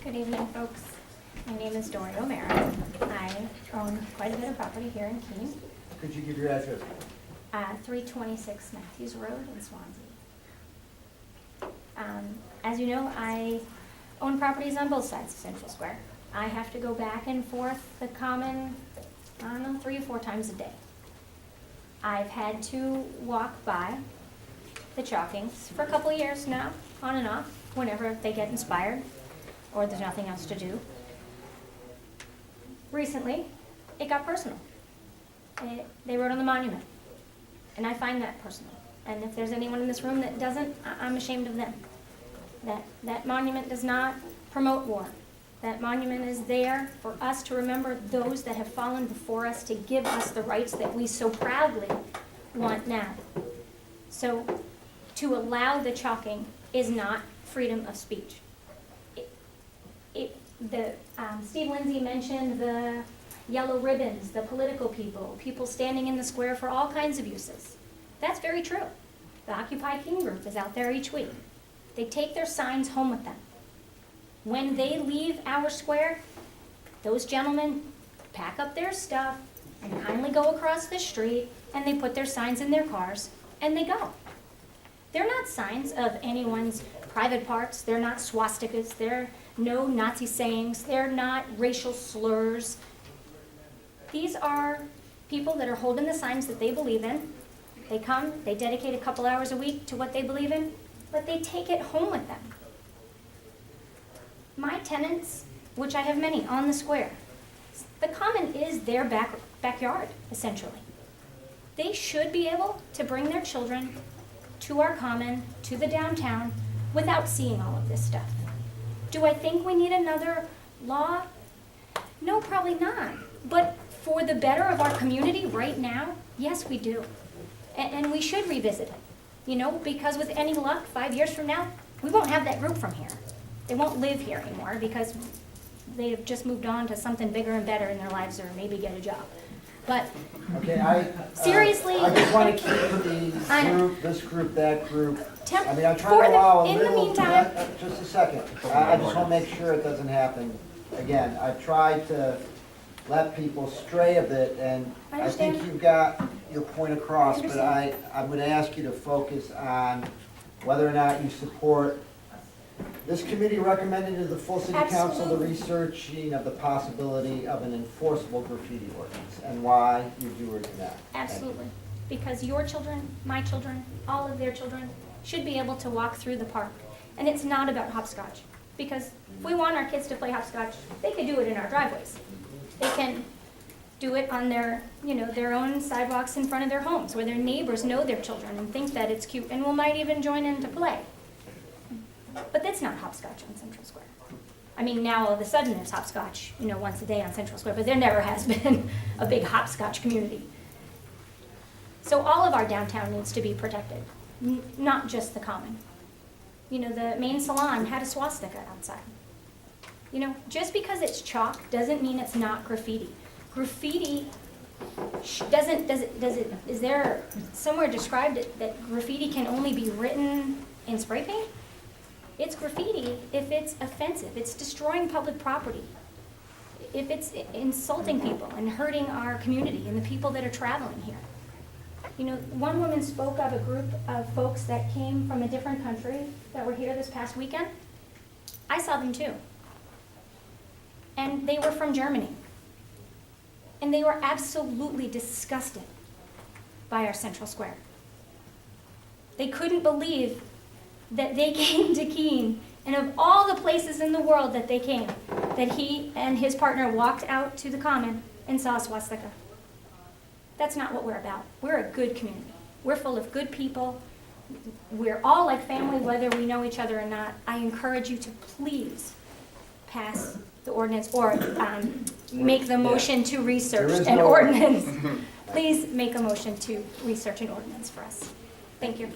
Good evening, folks. My name is Dory O'Mara. I own quite a bit of property here in Keene. Could you give your address? 326 Matthews Road in Swansea. As you know, I own properties on both sides of Central Square. I have to go back and forth the common, 3 or 4 times a day. I've had to walk by the chalkings for a couple of years now, on and off, whenever they get inspired or there's nothing else to do. Recently, it got personal. They wrote on the monument, and I find that personal. And if there's anyone in this room that doesn't, I'm ashamed of them. That monument does not promote war. That monument is there for us to remember those that have fallen before us, to give us the rights that we so proudly want now. So to allow the chalking is not freedom of speech. Steve Lindsay mentioned the yellow ribbons, the political people standing in the square for all kinds of uses. That's very true. The Occupy Keene group is out there each week. They take their signs home with them. When they leave our square, those gentlemen pack up their stuff and kindly go across the street, and they put their signs in their cars and they go. They're not signs of anyone's private parts. They're not swastikas. They're no Nazi sayings. They're not racial slurs. These are people that are holding the signs that they believe in. They come, they dedicate a couple hours a week to what they believe in, but they take it home with them. My tenants, which I have many on the square, the common is their backyard, essentially. They should be able to bring their children to our common, to the downtown, without seeing all of this stuff. Do I think we need another law? No, probably not. But for the better of our community right now, yes, we do. And we should revisit it. Because with any luck, 5 years from now, we won't have that group from here. They won't live here anymore because they've just moved on to something bigger and better in their lives, or maybe get a job. But okay, seriously, I just want to keep this group, that group. I mean, I'm trying to allow a little. meantime, just a second. I just want to make sure it doesn't happen again. I've tried to let people stray a bit, and I think you've got your point across. But I would ask you to focus on whether or not you support. This committee recommended to the full city council the researching of the possibility of an enforceable graffiti ordinance, and why you do or do not. Absolutely. Because your children, my children, all of their children should be able to walk through the park. And it's not about hopscotch. Because if we want our kids to play hopscotch, they could do it in our driveways. They can do it on their own sidewalks in front of their homes, where their neighbors know their children and think that it's cute and might even join in to play. But that's not hopscotch on Central Square. I mean, now all of a sudden there's hopscotch, once a day on Central Square, but there never has been a big hopscotch community. So all of our downtown needs to be protected, not just the common. The main salon had a swastika outside. Just because it's chalk doesn't mean it's not graffiti. Graffiti is there somewhere described that graffiti can only be written in spray paint? It's graffiti if it's offensive, it's destroying public property, if it's insulting people and hurting our community and the people that are traveling here. One woman spoke of a group of folks that came from a different country that were here this past weekend. I saw them too. And they were from Germany. And they were absolutely disgusted by our Central Square. They couldn't believe that they came to Keene, and of all the places in the world that they came, that he and his partner walked out to the common and saw a swastika. That's not what we're about. We're a good community. We're full of good people. We're all like family, whether we know each other or not. I encourage you to please pass the ordinance or make the motion to research an ordinance. Please make a motion to research an ordinance for us. Thank you.